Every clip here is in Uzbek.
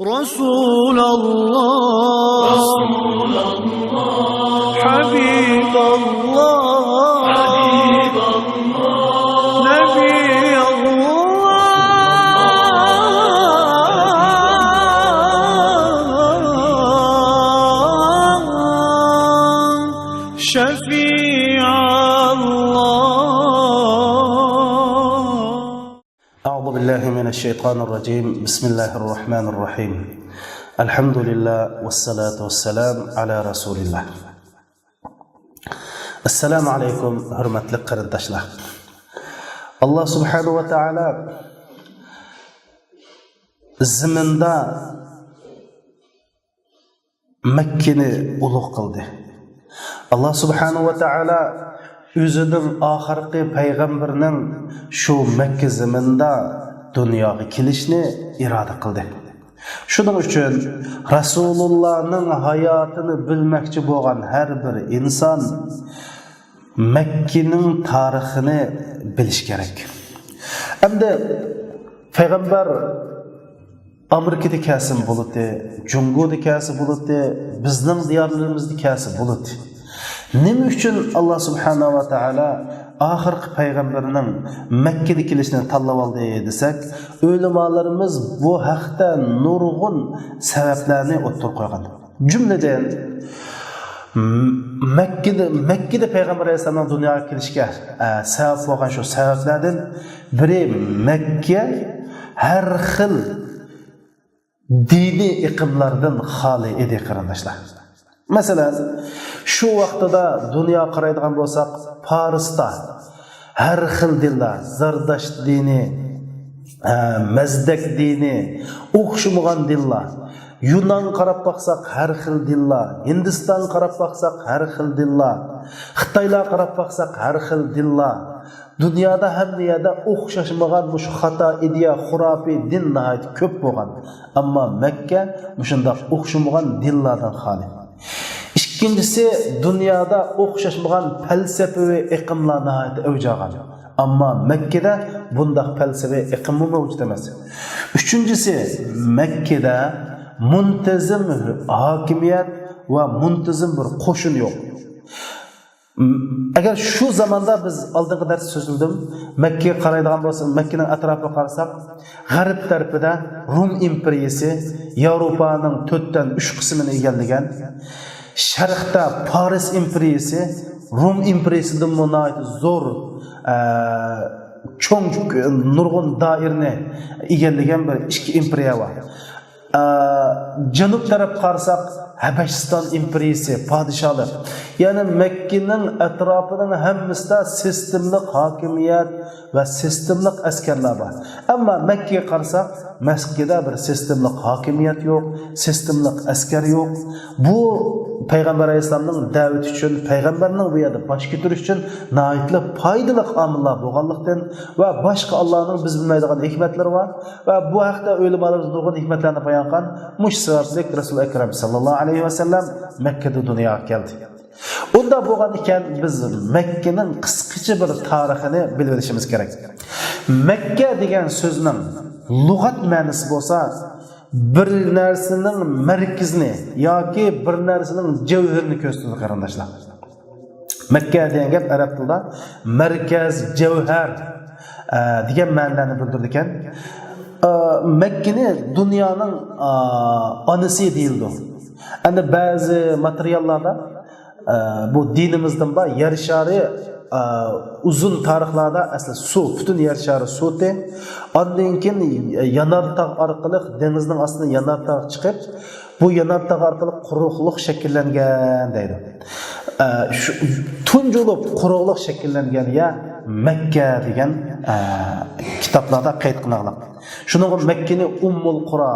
رسول الله حبيب الله نبي الله شفيع أعوذ بالله من الشيطان الرجيم بسم الله الرحمن الرحيم الحمد لله والصلاة والسلام على رسول الله السلام عليكم hurmatli qarindoshlar Allah subhanahu wa ta'ala ziminda Mekkeni ulug' qildi. Allah subhanahu wa ta'ala o'zining oxirgi payg'ambarining shu Makka zaminda dunyoga kelishni iroda qildi. Shuning uchun Rasulullohning hayotini bilmoqchi bo'lgan har bir inson Makkaning tarixini bilish kerak. Endi payg'ambar Amerikada kasım bo'ladi, Jungoda kasım bo'ladi, bizning diyorlarimizda kasım bo'ladi. Nima uchun Allah subhanahu wa ta'ala oxirgi payg'ambarining Makkaga kelishini tanlab oldi desak, ulamolarimiz bu haqda nurg'un sabablarni o'ttirib qo'ygan. Jumladan Makkada payg'ambar alayhisolamning dunyoga kelishiga sabab bo'lgan shu sabablardan biri Makka har xil diniy iqimlardan xoli edi qarindoshlar. Masalan, şu vaqtida dunyo qaraydigan bo'lsak, Parisda har xil dinlar, Zardash dini, Mazdak dini, o'xshamagan dinlar. Yunan qarab baqsaq har xil dinlar, Hindiston qarab baqsaq har xil dinlar, Xitoylar qarab baqsaq har xil dinlar. Dunyoda hamma yerda o'xshashmagan bu xato ideya, xurafiy din nihoyat ko'p bo'lgan. Ammo Makka shunday o'xshamagan dinlardan xoli. İkincisi, dünyada o'xshashmagan falsafaviy iqimlar nihoyat avj olgan. Ammo Makkada bunday falsafiy iqim mavjud emas. Üçüncüsü, Makkada muntazam hokimiyat va muntazam bir qo'shin yo'q. Agar shu zamonda biz oldingi dars so'zildim, Makkaga qaraydigan bo'lsak, Makkaning atrofiga qarasak, g'arb tarafida Rum imperiyasi Yevropaning 4dan 3 qismini egallagan. Sharqda Paris imperiyasi Rum imperiyasidan munoyat zo'r cho'ng nurg'un doirani egallagan bir ikki imperiya bor. Janub taraf qarasak Habashiston imperiyasi, podshohlik. Ya'ni Makkaning atrofining hammasida sistemlik hokimiyat va sistemlik askarlar bor. Ammo Makkaga qarasak, Makkada bir sistemlik hokimiyat yo'q, sistemlik askar yo'q. Bu Payg'ambar alayhisolamning da'vati uchun, payg'ambarning bu yerda bosh ko'tarish uchun nihoyatli foydali omillar bo'lganlikdan va boshqa Allohning biz bilmaydigan hikmatlari bor va bu haqda ulamolarimiz nurg'un hikmatlarni bayon qilgan. Mush sababli Rasul akram sallallohu alayhi vasallam Makkada dunyoga keldi. Unda bo'lgan ekan biz Makkaning qisqacha bir tarixini bilib olishimiz kerak. Makka degan so'zning lug'at ma'nosi bo'lsa, bir narsaning markazini yoki bir narsaning javhirini ko'rsatadi qarindoshlar. Makka degan gap arab tilida markaz, javhar degan ma'nolarni bildirdi ekan. Makkani dunyoning onasi deyildi. Endi ba'zi materiallarda bu dinimizdan bor yer shari uzun tarixlarda asli suv, butun yer shari suvdi. Ondan keyin yanartog' orqali dengizning ostidan yanartog' chiqib, bu yanartog' orqali quruqlik shakllangan deydi. Tunjulib quruqlik shakllangan ya Makka degan kitoblarda qayd qilingan. Shuning Makkani Ummul Qura,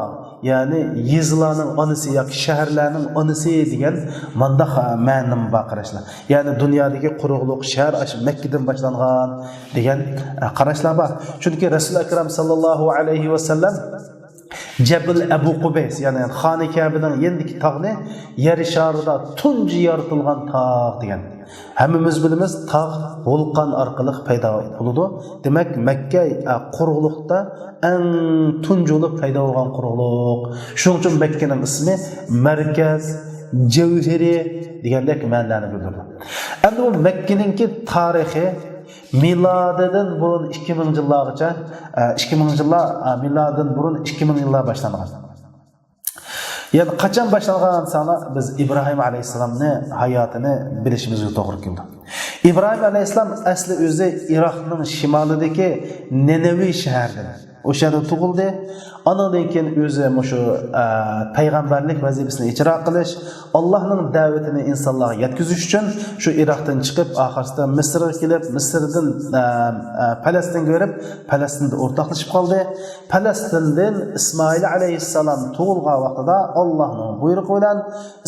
ya'ni yezlarning onasi yoki shaharlarning onasi degan manda ma'nim baqirishlar. Ya'ni dunyodagi quruqlik shahar Makkadan boshlangan degan qarashlar bor. Chunki Rasul akram sallallohu alayhi va sallam Jabal Abu Qubays, ya'ni Xona Kabaning yendiki tog'ni yer sharida tunji yoritilgan tog' degan. Hammamiz bilamiz, tog' vulqon orqali paydo bo'ladi. Demak, Makka quruqlikda eng tunjuli paydo bo'lgan quruqlik. Shuning uchun Makkaning ismi markaz, javhiri degandek ma'noni bildiradi. Endi bu Makkaninki tarixi milodidan burun 2000 yillargacha 2000 yillar milodidan burun 2000 yillar boshlangan. Yani qachon boshlangan sana biz İbrahim Aleyhisselam'ni hayotini bilishimizga to'g'ri keldi. İbrahim Aleyhisselam asli o'zi Iroqning shimolidagi Nenevi shahrida. O'shada tug'ildi. Ondan keyin o'zi shu payg'ambarlik vazifasini ijro qilish, Allohning da'vatini insonlarga yetkazish uchun shu Iroqdan chiqib, oxirida Misrga kelib, Misrdan Falastinga berib, Falastinda o'rtoqlashib qoldi. Falastindan İsmoil alayhissalom tug'ilgan vaqtida Allohning buyrug'i bilan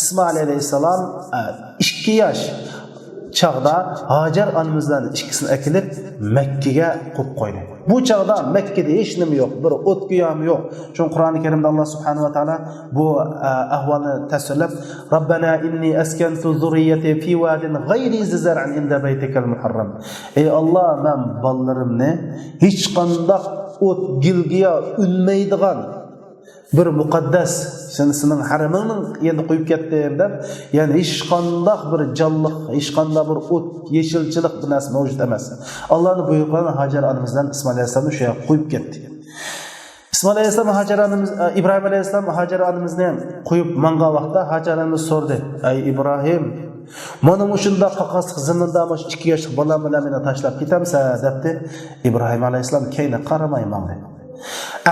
İsmoil alayhissalom 2 yosh çağda Hacer anamızdan ikisini ekilip Mekke'ye qo'yib qo'ydi. Bu çağda Mekke'de hiç nima yo'q, bir o't kuyam yo'q. Şun Kur'an-ı Kerim'de Allah Subhanahu wa Taala bu ahvalni tasvirlab, Rabbana inni askantu zurriyati fi wadin g'ayri zi zar'in inda baytikal muharram. Ey Allah, men balllarımni hech qanday o't gilgiya unmaydigan bir muqaddas sening haramingning endi qo'yib ketdim deb, ya'ni hech qanday bir jonliq, hech qanday bir o't, yeshilchilik bir narsa mavjud emas. Allohning buyruqlarini Hajar onamizdan İsmoil alayhisalomni shu yoqqa qo'yib ketdi. İsmoil alayhisalom Hajar onamiz, İbrahim alayhisalom Hajar onamizni qo'yib mangan vaqtda Hajar onamiz so'rdi: "Ey İbrahim, mana shunda qaqasliq zaminda 2 yoshlik bolam bilan meni tashlab ketamsa?" debdi. İbrahim alayhisalom keyni qaramayman dedi.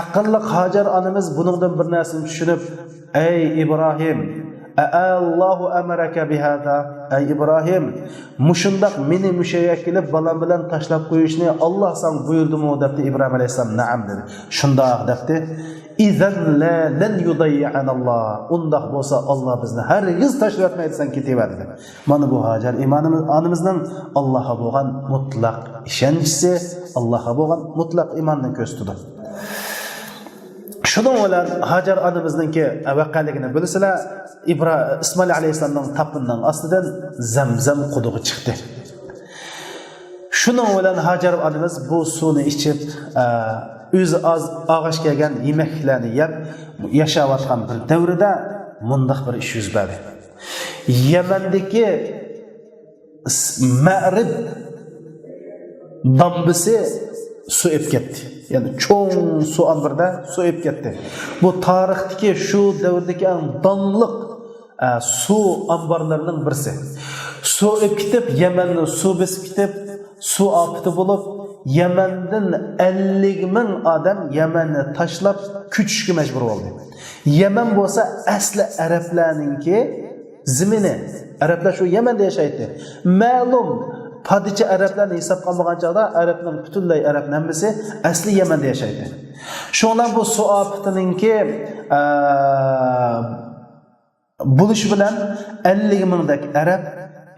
Aqlliq Hajar onamiz buningdan bir narsani tushunib, "Ey İbrahim, Allahu amaraka bihada?" Ey İbrahim, mushundaq meni mushaga kelib bolam bilan tashlab qo'yishni Alloh sen buyurdimi debdi. İbrahim alayhisalom na'am dedi. Shundoq debdi. "İzan la lan yudayyan Allah." Undaq bo'lsa Alloh bizni hargiz tashlab etmaydi, sen ketaver dedi. Mana bu Hajar onamizning Allohga bo'lgan mutlaq ishonchisi, Allohga bo'lgan mutlaq iymonni ko'rsatdi. Şunun bilan Hajar onamizningki vaqaligini bilsizlar, İsmoil alayhisalomning tapinining ostidan Zamzam qudug'i chiqdi. Şunun bilan Hajar onamiz bu suvni ichib, o'zi og'ish kelgan yemeklarni yeb yashayotgan bir davrida mundaq bir ish yuz berdi. Yamandagi Ma'rib dambisi su ep ketdi. Yani çoğun su ambarda su ep ketdi. Bu tarixdagi shu davrdagi eng donliq su ambarlarının birisi. Su ep ketib, Yamanni su besib ketib, su afati bo'lib, Yamandan 50,000 odam Yamanni tashlab ko'chishga majbur bo'ldi. Yaman bo'lsa asli arablarningki zimini. Arablar shu Yamanda yashaydi. Ma'lum Padişi Araplarni hisobga olmagan chog'da Arabning butunlay Arab hammasi asli Yamanda yashaydi. Shundan bu suofininki bo'lish bilan 50,000dak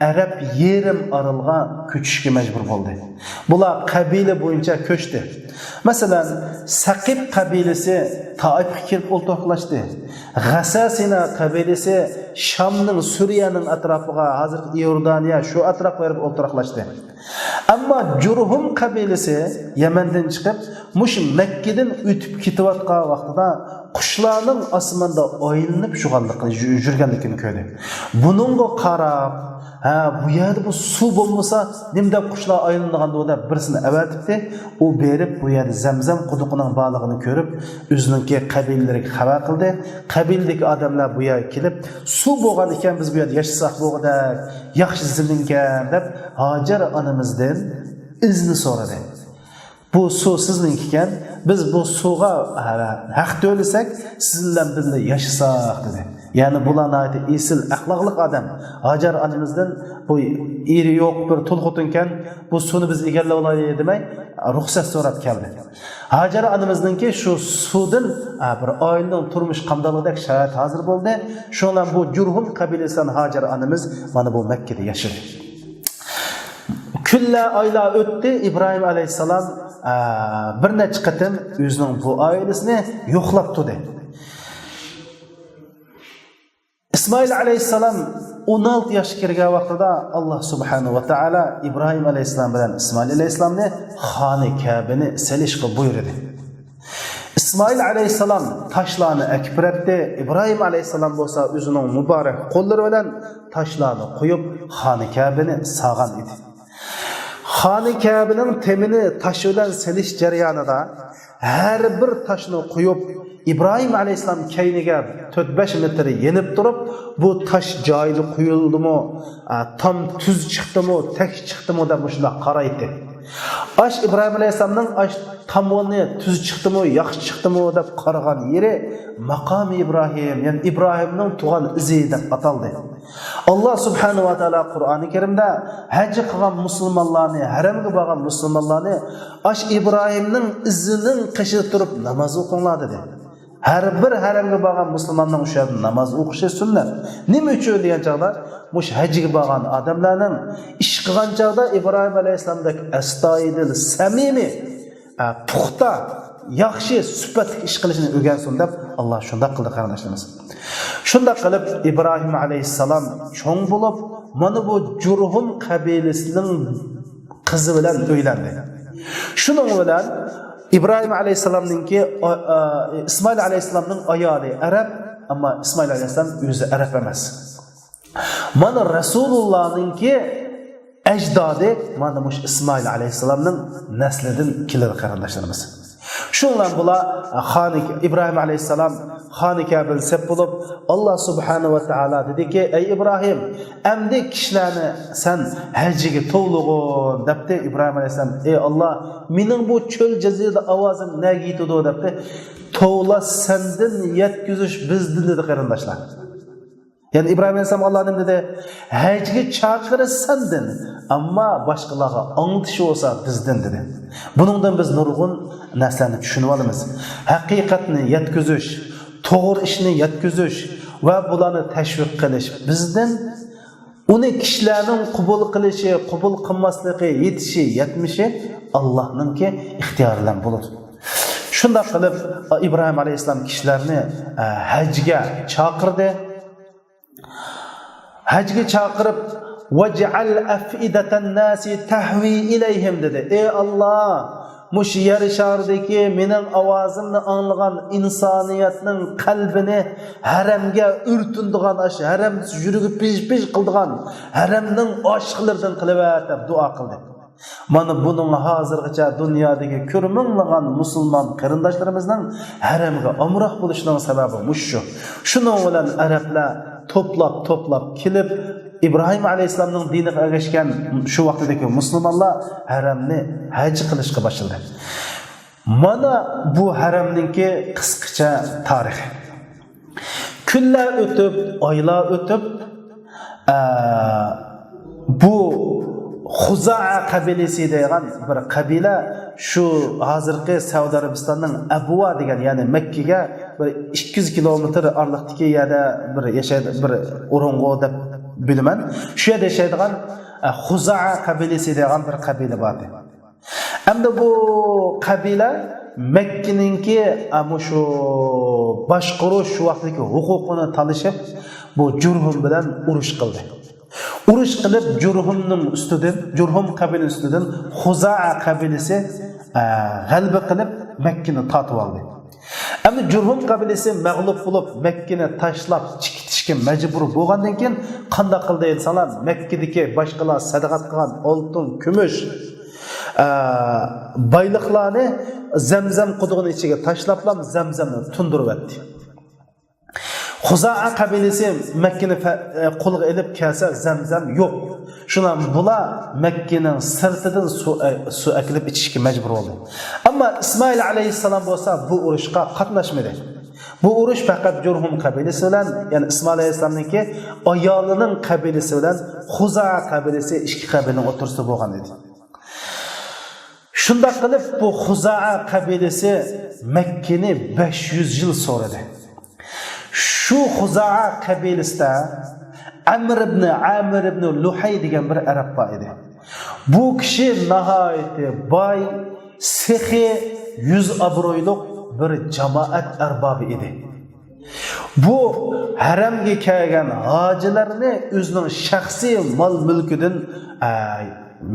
Arab yerim aralga ko'chishga majbur bo'ldi. Bular qabila bo'yicha ko'chdi. Masalan, Saqib qabilasi Taifga kelib o'ltirlashdi. G'asasina qabilasi Shamning, Suriyaning atrofiga, hozir Iordaniya shu atrofga borib o'ltirlashdi. Ammo Jurhum qabilasi Yamandan chiqib, mush Makkadan o'tib ketayotgan vaqtida qushlarning osmonda oylanib yurganligini ko'rdi. Buningga qarab, bu yerda bu suv bo'lmasa, nimda qushlar aylanadigan deb birisini avatibdi. U berib bu yerda Zamzam quduqining borlig'ini ko'rib, o'zining qabilalariga xabar qildi. Qabildagi odamlar bu yerga kelib, suv bo'lgan ekan, biz bu yerda yashasak bo'lg'ida, yaxshi ziminkan deb Hajar onamizdan izni so'radi. Bu suv sizning ekan, biz bu suvga haq to'lasak, siz bilan birga yashasak dedi. Yani bularni esil axloqli odam. Hajar onamizdan bu eri yo'q bir tulxutinkan, bu suvni biz egallab olaylik demay, ruxsat so'rab keldi. Hajar onamizningki shu suvdan bir oilaning turmush qandalidek sharoit hozir bo'ldi. Shundan bu Jurhum qabilasidan Hajar onamiz mana bu Makkada yashadi. Kunlar oylar o'tdi. İbrahim alayhisalom bir necha qatim o'zining bu oilasini yo'qlab turdi. İsmoil alayhisalom 16 yaşga kirgan vaqtida Alloh subhanahu va taolo Ibrohim alayhissalom bilan Ismoil alayhissalomni Xoni Kabani silishga buyurdi. İsmail aleyhisselam taşlarını ekip etti. İbrahim aleyhisselam bolsa özünün mübarek kolları bilen taşlarını koyup Xoni Kabani sağan idi. Xoni Kabining temini taş bilan silish jarayonida her bir taşını koyup İbrahim aleyhisselam keyniga 4-5 metre yenip durup bu taş joyida quyildimi, tam tuz chiqdimi, tek chiqdimi deb shunday qaraydi. Aş İbrahim aleyhisselamning aş tamoni tuz chiqdimi, yaxshi chiqdimi deb qaragan yeri maqam İbrahim, yani İbrahimning tug'an izi deb ataldi. Allah subhanahu wa taala Qur'oni Karimda haj qilgan musulmonlarni, haramga borgan musulmonlarni aş İbrahimning izining qishida turib namoz o'qinglar dedi. Her bir haramga borgan musulmonning o'sha namoz o'qishi sunnat. Nima uchun degan chaqda, mush hajga borgan odamlarning ish qilgan chaqda İbrahim alayhissalomdek astoydil, samimiy, puxta, yaxshi, sifat ish qilishni o'rgansin deb Alloh shunday qildi qarindoshlarimiz. Shunday qilib İbrahim alayhissalom cho'ng bo'lib, mana bu Jurhum qabilasining qizi bilan uylendi. Shuning bilan İbrahim aleyhisselam'ninki İsmail aleyhisselam'ның ayoli Arab, ama İsmail aleyhisselam özü Arab emas. Mana Resulullah'ninki ecdadı mana muş İsmail aleyhisselam'ның neslidan keladi qarindoshlarimiz. Şundan bula İbrahim aleyhisselam Xoni Kabani sep bulup Allah subhanahu wa ta'ala dedi ki ey İbrahim emdi kişilerini sen hacıge toğluğun depti. İbrahim aleyhisselam ey Allah minin bu çöl cezirde avazım ne giydi o depti. Toğla sendin yetküzüş bizdin dedi qarindoshlar. Yani İbrahim aleyhisselam Allah'ın dedi hacıge çağırı sendin ama başkalarına anlatışı olsa bizdin dedi. Bunundan biz nurgun neslerini düşünüp alımız. Hakikatini yetküzüş, to'g'ri ishni yetkazish va bularni tashviq qilish bizdan uni kishilarning qabul qilishi, qabul qilmasligi, yetishi, yetmishi Allohninki ixtiyoridan bo'ladi. Shunday qilib İbrahim alayhissalom kishilarni hajga chaqirdi. Hajga chaqirib vaj'al afidatan nasi tahwi ilayhim dedi. Ey Allah, muş yer şardaki mening ovozimni anglagan insoniyatning qalbini haramga ürtündigan aş haram yurigi pish qildigan haramning oshqilaridan qilib deb duo qildi. Mana buning hozirgacha dunyodagi ko'rminlagan musulmon qarindoshlarimizning haramga omroq bo'lishining sababi mush shu. Shuning bilan arablar to'plab kelib İbrahim aleyhisselam'ның diniga ergashgan shu vaqtdagi musulmonlar haramni haj qilishga boshladi. Mana bu haramninki qisqacha tarixi. Kunlar o'tib, oylar o'tib, bu Xuza'a qabilasi degan bir qabila şu hozirgi Saudiya Arabistonining Abwa degan, ya'ni Makkaga bir 200 kilometr ariqdagi yerda bir yashaydi, bir o'ringo deb bilaman. Shu yerda yashaydigan Xuza'a qabilasi degan bir qabila bor. Endi bu qabila Makkaninki shu boshqaruv shu vaqtdagi huquqini talashib, bu Jurhum bilan urush qildi. Urush qilib Jurhum qabilasi ustidan Xuza'a qabilasi g'alaba qilib Makkani tortib oldi. Ama Jurhum qabilasi mag'lub bo'lib Makkani tashlab chiqishga majbur bo'lgandan keyin qanday qildi insonlar? Makkadagi boshqalar sadaqat qilgan oltin, kumush boyliqlarni Zamzam qudug'ining ichiga tashlab Zamzamni tundirib etdi. Xuza'a qabilasi Makkani qo'lga olib kelsa Zamzam yo'q. Shundan bular Makkaning sirtidan suv akilib ichishga majbur bo'ldi. Ammo İsmail alayhissalom bo'lsa bu urushga qatnashmadi. Bu urush faqat Jurhum qabilasi bilan, ya'ni İsmail alayhissalomniki ayolining qabilasi bilan Xuza'a qabilasi ikki qabilaning o'rtasida bo'lgan edi. Shunday qilib bu Xuza'a qabilasi Makkani 500 yil so'radi. Şu Xuza'a qabilasida Amr ibn Luhay degan bir arab bor edi. Bu kishi nihoyatda boy, sehi, yuz obro'yli bir jamoat arbobi edi. Bu haramga kelgan hojilarni o'zining shaxsiy mol mulkidan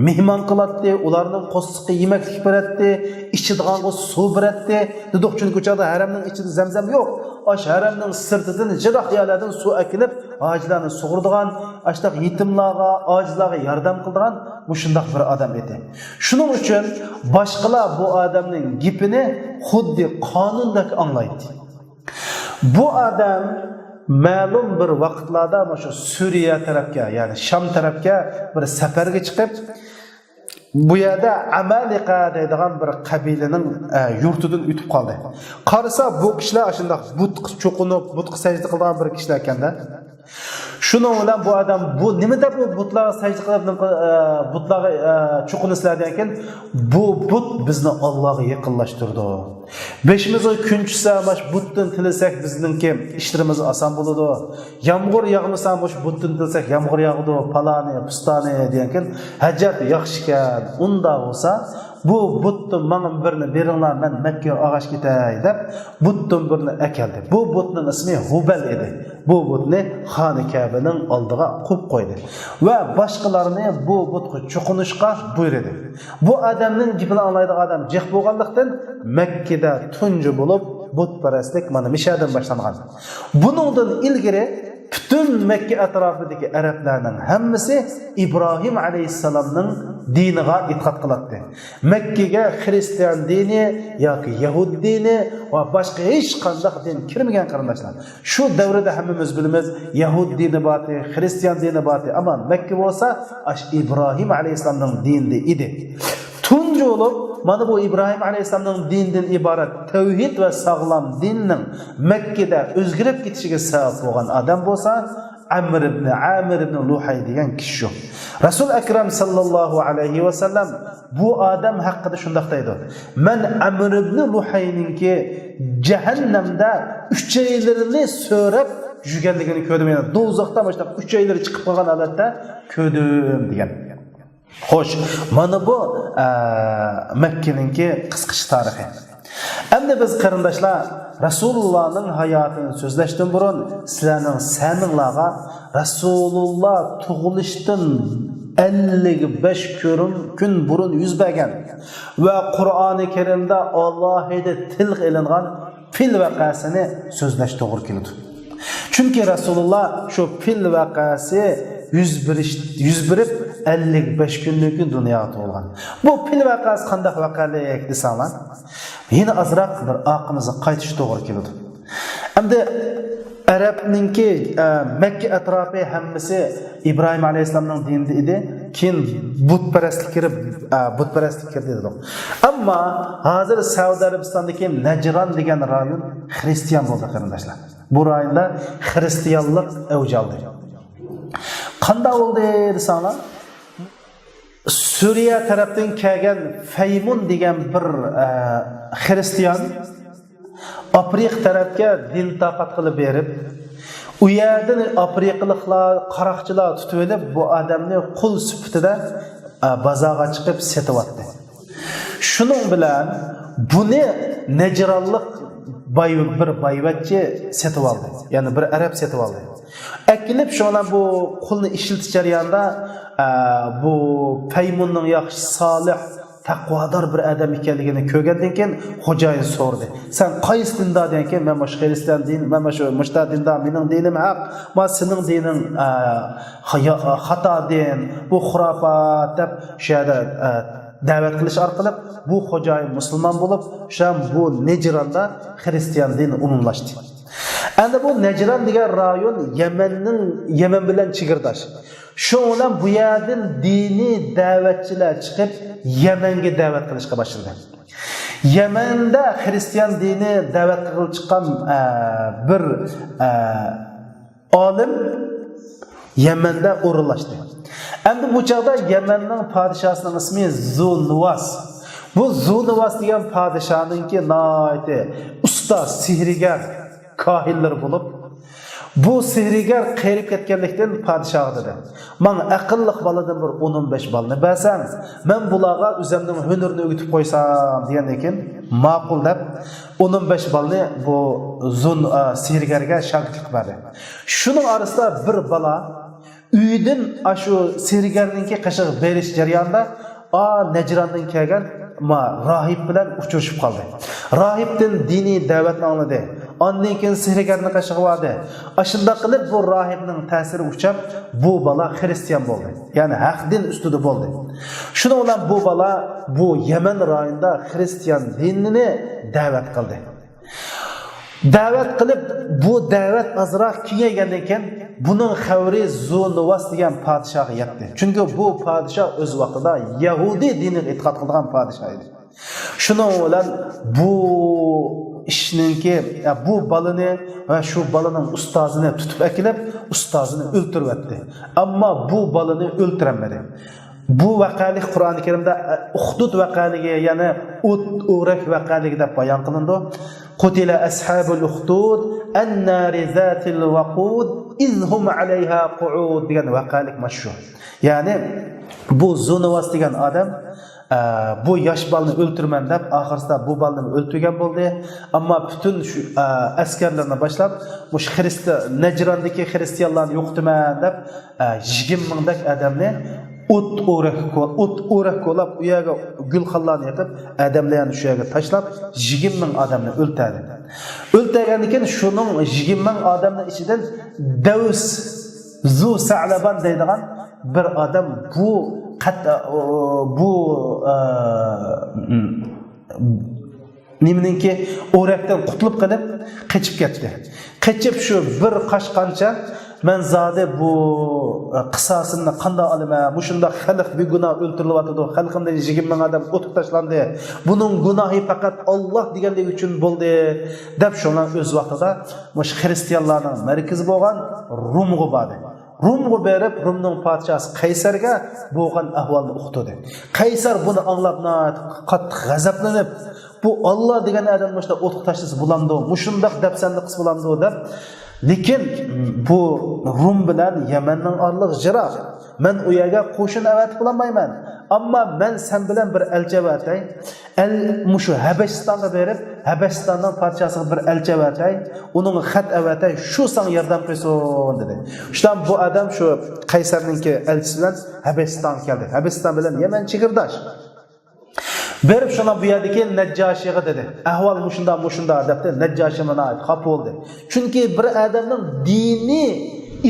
mehmon qiladi, ularning qo'shiqqa yemaklik beradi, ichadigan suv beradi. Dedik chunki o'chada haramning ichida zamzam yo'q. Osh haramning sirtidan jiroq yerlardan suv akilib, hojilarni sug'uradigan, ashtaq yetimlarga, ojizlarga yordam qiladigan mushundaq bir odam edi. Shuning uchun boshqalar bu odamning gapini xuddi qonundek anglaydi. Bu odam ma'lum bir vaqtlarda shu Suriya tarafga, ya'ni Sham tarafga bir safarga chiqib, bu yerda Amalika deydigan bir qabilaning yurtidan o'tib qoldi. Qarasa bu kishilar shunday but cho'qinib, butga sajda qilgan bir kishilar ekanda. Shuning bilan bu odam bu nima deb bu butlarga sajda qilib, butlarga cho'qinislar ekan, bu but bizni Allohga yaqinlashtirdi. Beşimizga kun tushsa, mash butdan tilasak bizningki ishlarimiz oson bo'ladi. Yomg'ir yog'masa, mash butdan tilasak yomg'ir yog'di, palani, pustani degan hajat yaxshi ekan. Unda bo'lsa, bu butdan mana birini beringlar, men Makka og'ash ketay deb butdan birini akeldi. Bu butning ismi Hubal edi. Bu butni Xoni Kabening oldiga qo'yib qo'ydi va boshqalarni bu butga cho'qinishga buyurdi. Bu odamning gapini anglaydigan odam jiq bo'lganlikdan Makkada tunji bo'lib butparastlik mana mishadan boshlangan. Buningdan ilgari bütün Mekke atrofidagi arablarning hammasi İbrahim alayhissalomning diniga itoat qiladi. Mekkaga Xristian dini yoki Yahud dini va boshqa hech qanday din kirmagan qarindoshlar. Shu davrda hammamiz bilamiz, Yahud dini bor, Xristian dini bor, ammo Mekka bo'lsa, İbrahim alayhissalomning dini edi. Tunji bo'lib mana bu İbrahim alayhissalomning dinidan iborat tavhid va sog'lom dinning Makkada o'zgarib ketishiga sabab bo'lgan odam bo'lsa, Amr ibn Luhay degan kishi. Rasul akram sallallohu alayhi va sallam bu odam haqida shunday deydi: "Men Amr ibn Luhayninki jahannamda 3 oylarini so'rab yurganligini ko'rdim. Yani do'zaxdan boshlab 3 oylar chiqib qolgan holatda ko'rdim" degan. Xo'sh, mana bu Makkaninki qisqacha tarixi. Endi biz qarindoshlar Rasulullohning hayotini so'zlashdan burun sizlarning saninglarga Rasululloh tug'ilishdan 55 kun burun yuz bergan va Qur'oni Karimda Allohida tilga ilingan fil vaqasini so'zlash to'g'ri keladi. Chunki Rasululloh shu fil vaqasi yüz birib 55 kunlik dunyoga tug'ilgan. Bu fil vaqasi qanday vaqalik desanglar, yine azroq bir aqimizga qaytish to'g'ri keladi. Endi Arabninki Makka atrofi hammasi İbrahim alayhissalomning dinida edi. Keyin butparastlik kirdi dedik. Ammo hozir Saudiya Arabistonidagi Najran degan rayon Xristian bo'ldi qarindoshlar. Bu rayonda Xristianlik avj oldi. Qanday oldu desanglar, Suriya tarafdan kelgan Faymun degan bir Xristian Afrika tarafga din taqat qilib berib, u yerdan Afrikaliklar, qaroqchilar tutib olib, bu odamni qul sifatida bozorga chiqib sotyapti. Shuning bilan buni Najronlik bir boyvachchi sotib oldi. Ya'ni bir arab sotib oldi. Akilib shona bu qulni ishiltish jarayonida bu Faymunning yaxshi solih taqvodor bir odam ekanligini ko'rgandan keyin xo'jayin so'radi: "Sen qaysi dindan?" degan keyin "Men shu Xristian din, men shu mushtaq dindan, mening dinim haq, men sening dining xato din, bu xurofot" deb shada da'vat qilish orqali bu xo'jayin musulmon bo'lib, sham bu Najronda Xristian dini umumlashdi. Endi bu Najran degan rayon Yaman bilan chegirdosh. Shu bilan bu yerdan diniy da'vatchilar chiqib Yamanga da'vat qilishga boshladi. Yamanda Xristian dini da'vat qilib chiqqan bir olim Yamanda o'rinlashdi. Endi bu chaqda Yamanning podshosining ismi Zunwas. Bu Zunwas degan podshoninki noiti usta sihrigar kahillar bo'lib, Bu sihrigar qayerib ketganlikdan podshoh dedi. Men aqlliq boladan bir 10-15 balni bersangiz, men bularga o'zimning hunarini o'rgatib qo'ysam degandan keyin ma'qul deb 10-15 balni bu sihrigarga shogirdlik berdi. Shuning orasida bir bola uydan shu sihrigarninki qashiq berish jarayonida Najrandan kelgan rohib bilan uchrashib qoldi. Rohibdan diniy da'vatni angladi. Ondan keyin sihrigarni qashig'i oldi. Ashunda qilib bu rohibning ta'siri uchab bu bola xristian bo'ldi. Ya'ni haq din ustida bo'ldi. Shuning bilan bu bola bu Yaman rayonida xristian dinini da'vat qildi. Da'vat qilib bu da'vat azroq kengaygandan keyin buning xavri Zunuvas degan podshoh yetdi. Chunki bu podshoh o'z vaqtida Yahudi diniga e'tiqod qilgan podshoh edi. Shuning bilan bu ishninki bu balani va shu balaning ustozini tutib akilib, ustozini o'ltirib etdi. Ammo bu balani o'ltirmadi. Bu vaqalik Qur'oni Karimda Uhdud vaqaligi, ya'ni o'rak vaqaligi deb bayon qilindi. Qutila ashabul uhdud an-nari zatil waqud izhum alayha qu'ud degan vaqalik mashhur. Ya'ni bu Zunuvas degan odam bu yosh balni o'ltirman deb oxirsida bu balni o'ltirgan bo'ldi. Ammo butun shu askarlarni boshlab mush Najrondagi xristianlarni yo'qtiman deb 20 mingdak odamni o'rak ko'lab u yerga gulxonlarni yoqib odamlarni shu yerga tashlab 20 ming odamni o'ltirdi. O'ltirgandan keyin shuning 20 ming odamning ichidan Davus Zu Sa'laban deydigan bir odam bu nimaninki o'rakdan qutulib qilib qochib ketdi. Qochib shu bir qashqancha men zodi bu qisosini qanday olaman? Mushunda xalq bir gunoh o'ltirilyapti. Xalqimda 20 ming odam o'tib tashlandi. Buning gunohi faqat Alloh deganlik uchun bo'ldi deb shundan o'z vaqtida mush xristianlarning markazi bo'lgan Rumga bordi. Rumga berib, Rumning podshosi Qaysarga bo'lgan ahvolni uqtirdi. Qaysar buni anglab qattiq g'azablanib, bu Alloh degan odam mushunda o'tib tashlasa bo'landi, mushundaq dafsanni qilsa bo'landi deb. Lekin bu Rum bilan Yamanning orlig'i jiroq. Men u yerga qo'shin avatib qolmayman. Ammo men sen bilan bir elchi avatay. Mushu Habashistonga berib, Habashistonning podshosiga bir elchi avatay. Uning xat avatay, shu sen yordam qilsin dedi. Shundan bu odam shu Qaysarninki elchisi bilan Habashistonga keldi. Habashiston bilan Yaman chegirdosh. Berib shuna bu yerdagi Najjoshiga dedi. Ahvol mushunda debdi. Najjoshi mana xafa bo'ldi. Chunki bir odamning dini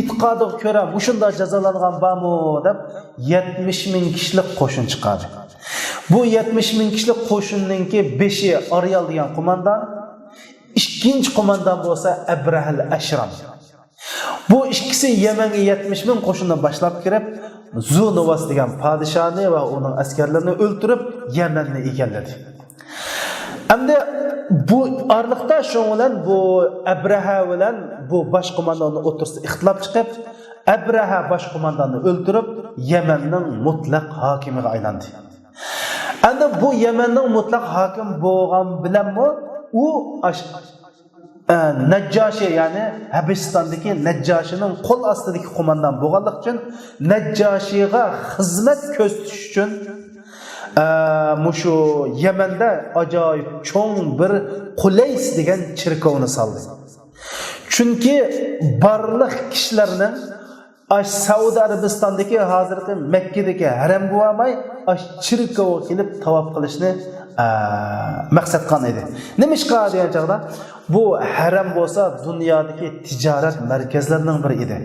itqodiga ko'ra mushunda jazolangan bormi deb 70 ming kishilik qo'shin chiqardi. Bu 70 ming kishilik qo'shinninki 5i Aryal degan qo'mondan, ikkinchi qo'mondan bo'lsa Abrahal Ashram. Bu ikkisi Yamanga 70 ming qo'shindan boshlab kirib Zunuvas degan podshohni va uning askarlarini o'ltirib Yamanni egalladi. Endi bu orliqda shu bilan bu Abraha bilan bu bosh qo'mondonni o'tirsida ixtilof chiqib, Abraha bosh qo'mondonni o'ltirib Yamanning mutlaq hokimiga aylandi. Endi bu Yamanning mutlaq hokim bo'lgan bilanmi u Najjoshi, ya'ni Habashistondagi Najjoshining qo'l ostidagi qo'mondan bo'lganlik uchun Najjoshiga xizmat ko'rsatish uchun mushu Yamanda ajoyib cho'ng bir Qulays degan chirkovni soldi. Chunki barliq kishilarning Saudiya Arabistondagi hozirgi Makkadagi haram bo'lmay chirkovga kelib tavof qilishni maqsad qilgan edi. Nima ish qiladi degan chog'da bu haram bo'lsa dunyodagi tijorat markazlarining biri edi.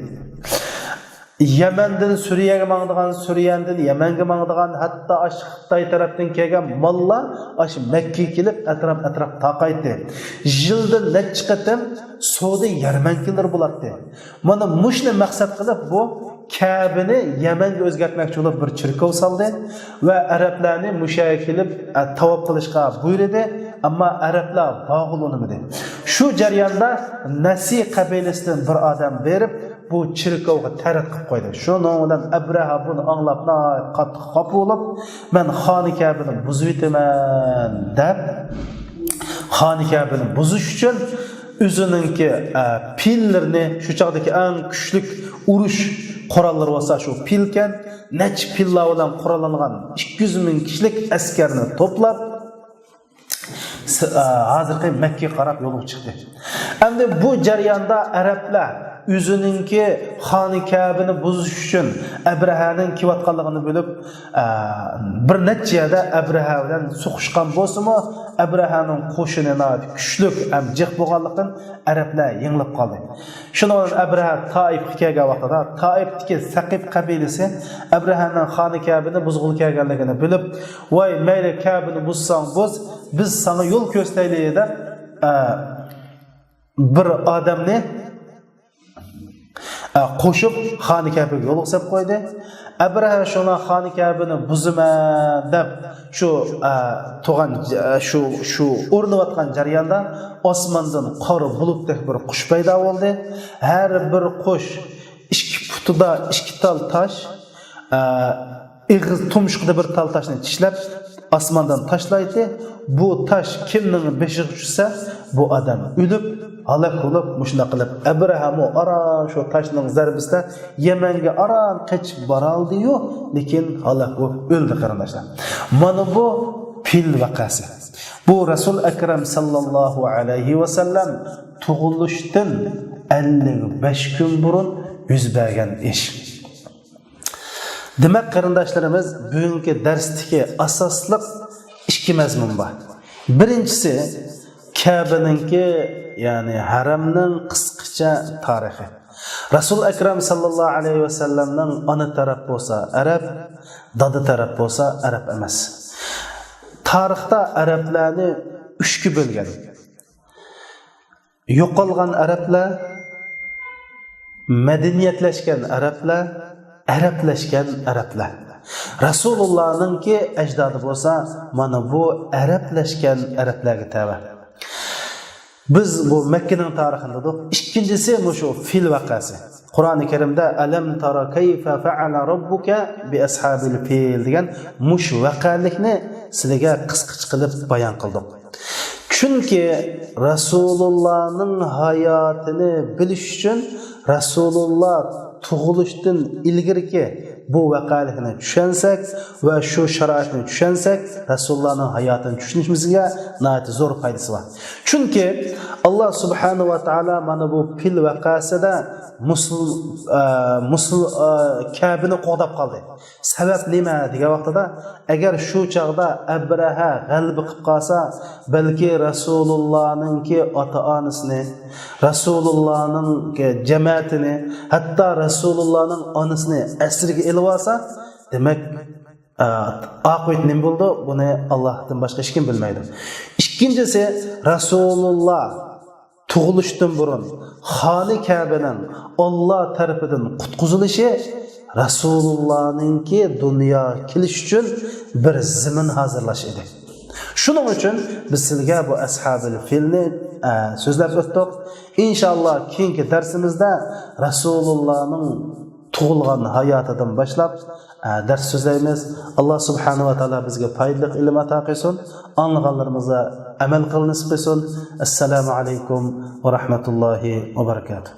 Yamandan Suriyaga mangdigan, Suriyadan Yamanga mangdigan, hatto Xitoy tarafdan kelgan mollar Makkaga kelib atrof taqaydi. Yilda necha qatam savdo yarmankalar bo'ladi. Mana mushni maqsad qilib bu Ka'bani Yamanga o'zgartmoqchi bo'lib bir chirkov soldi va arablarni mushaga kelib tavob qilishga buyurdi, ammo arablar bog'lanmadi. Shu jarayonda Nasi qabilasidan bir odam berib bu chirkovga tarq qilib qo'ydi. Shuning bilan Abraha buni anglab qattiq xafa bo'lib, men Xoni Ka'bani buzib etaman deb Xoni Ka'bani buzish uchun o'zininki pillerini shu chaqdagi eng kuchli urush qurollari bo'lsa shu pilkan nech pillar bilan qurollangan 200 ming kishilik askarni to'plab hozirgi Makka qarab yo'lga chiqdi. Endi bu jarayonda arablar o'zininki Xoni Kabini buzish uchun Abrahaning kivatqanligini bilib, bir nechada Abraha bilan so'qishgan bo'lsa-mu, Abrahaning qo'shinini kuchli ham jiq bo'lganlikdan arablar yengilib qoldi. Shundan Abraha Taifga kelgan vaqtida Taifdagi Saqif qabilasi Abrahaning Xoni Kabini buzg'ul kelganligini bilib, "Voy, mayli Kabini buzsang buz, biz sana yo'l ko'rsataylik" deb bir odamni qo'shib Xoni Kabiga yo'l qo'yib qo'ydi. Abraha shuna Xoni Kabini buzaman deb shu to'g'an shu o'rnayotgan jarayonda osmondan qora bulutdek bir qush paydo bo'ldi. Har bir qush 2 putida 2 tal tosh, ig'iz tumshuqda bir tal toshni tishlab osmondan tashlaydi. Bu tosh kimning beshiga tushsa, bu odam o'lib halak bo'lib mushuna qilib Abrahamu aran shu toshning zarbasida Yamanga aran qochib boraldi-yu, lekin halak bo'lib o'ldi qarindoshlar. Mana bu fil vaqasi. Bu Rasul akram sallallohu alayhi va sallam tug'ilishdan 55 kun burun yuz bergan ish. Demak qarindoshlarimiz, bugungi darsdagi asosli ikki mazmun bor. Birinchisi Kabe'ninki yani haramning qisqacha tarixi. Rasul akram sallallohu alayhi va sallamning ona taraf bo'lsa arab, dada taraf bo'lsa arab emas. Tarixda arablarni 3 ga bo'lgan. Yo'qolgan arablar, madaniyatlashgan arablar, arablashgan arablar. Rasulullah'ningki ajdodi bo'lsa, mana bu arablashgan arablarga tava. Biz bu Makkaning tarixini dedik. Ikkinchisi shu fil vaqasi. Qur'oni Karimda alam tara kayfa fa'ala robbuka bi ashabil fil degan mush vaqalikni sizlarga qisqacha qilib bayon qildik. Chunki Rasulullahning hayotini bilish uchun Rasulullah tug'ilishdan ilgirki bu vaqalikni tushunsak va shu sharoitni tushunsak, Rasulullohning hayotini tushunishimizga nihoyat zo'r foydasi bor. Chunki Alloh subhanahu va taolo mana bu fil vaqasida Kabini qo'dab qoldi. Sabab nima degan vaqtida, agar shu chaqda Abraha g'alaba qilib qolsa, balki Rasulullohningki ota-onasini, Rasulullohning jamoatini, hatto Rasulullohning onasini asirga ilib olsa, demak oqibat nima bo'ldi? Buni Allohdan boshqa hech kim bilmaydi. Ikkinchisi, Rasululloh tug'ilishdan burun Xoni Kabe'ning Alloh tarafidan qutqizilishi Rasulullah'ningki dunyo kelish uchun bir zamin hozirlash edi. Shuning uchun biz sizga bu ashabil filni so'zlab o'tdik. Inshaalloh keyingi darsimizda Rasulullohning tug'ilgan hayotidan boshlab dars so'zlaymiz. Alloh subhanahu va taolo bizga foydali ilm ato qilsin, anlaganlarimizga amal qilib nasib qilsin. Assalomu alaykum va rahmatullohi va barakatuh.